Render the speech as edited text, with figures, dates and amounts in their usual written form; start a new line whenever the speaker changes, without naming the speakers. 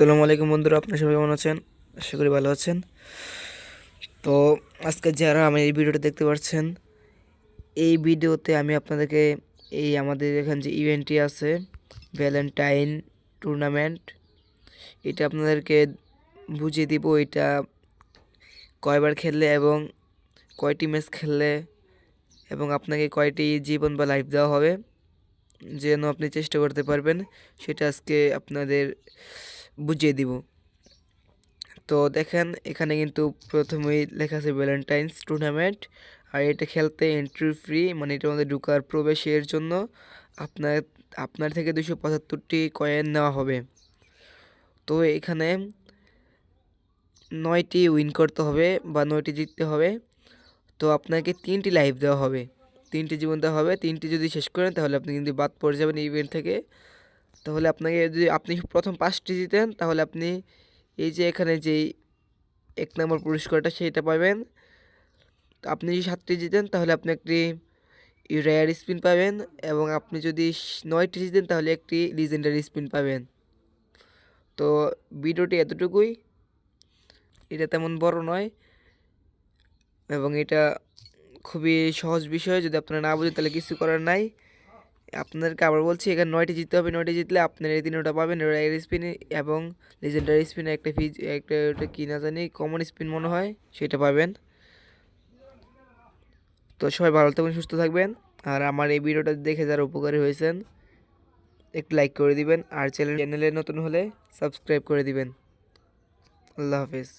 আসসালামু আলাইকুম বন্ধুরা, আপনারা সবাই কেমন আছেন? আশা করি ভালো আছেন। তো আজকে যারা আমি এই ভিডিওটা দেখতে পাচ্ছেন, এই ভিডিওতে আমি আপনাদেরকে আমাদের এখানে যে ইভেন্টটি আছে ভ্যালেন্টাইন টুর্নামেন্ট, এটা আপনাদেরকে বুঝিয়ে দিব। এটা কয়বার খেললে এবং কয়টি ম্যাচ খেললে এবং আপনাকে কয়টি জীবন বা লাইফ দেওয়া হবে যেন আপনি চেষ্টা করতে পারবেন, সেটা আজকে আপনাদের বুঝিয়ে দিব। তো দেখেন, এখানে কিন্তু প্রথমেই লেখা আছে ভ্যালেন্টাইন্স টুর্নামেন্ট। আর এটা খেলতে এন্ট্রি ফ্রি, মানে এটার মধ্যে ঢোকার প্রবেশের জন্য আপনার আপনার থেকে 275টি কয়েন নেওয়া হবে। তো এখানে 9টি উইন করতে হবে বা 9টি জিততে হবে। তো আপনাকে 3টি লাইফ দেওয়া হবে, 3টি জীবন দেওয়া হবে। 3টি যদি শেষ করেন তাহলে আপনি কিন্তু বাদ পড়ে যাবেন ইভেন্ট থেকে। তাহলে আপনাকে, যদি আপনি প্রথম 5টি জিতেন, তাহলে আপনি এই যে এখানে যেই 1 নম্বর পুরস্কারটা সেটা পাবেন। তো আপনি যদি 7টি জিতেন তাহলে আপনি একটি রেয়ার স্পিন পাবেন, এবং আপনি যদি 9টি জিতেন তাহলে একটি লিজেন্ডারি স্পিন পাবেন। তো ভিডিওটি এতটুকুই, এটা তেমন বড় নয় এবং এটা খুবই সহজ বিষয়। যদি আপনারা না বুঝেন তাহলে কিছু করার নাই। আপনাদেরকে আবার বলছি, এখানে 9টি জিততে হবে। 9টি জিতলে আপনারা এই 3টা পাবেন, রেয়ার স্পিন এবং লিজেন্ডারি স্পিন, একটা ওটা কি না জানি, কমন স্পিন মনে হয়, সেটা পাবেন। তো সবাই ভালো থাকবেন, সুস্থ থাকবেন। আর আমার এই ভিডিওটা দেখে যারা উপকারী হয়েছেন, একটু লাইক করে দিবেন, আর চ্যানেলে নতুন হলে সাবস্ক্রাইব করে দিবেন। আল্লাহ হাফেজ।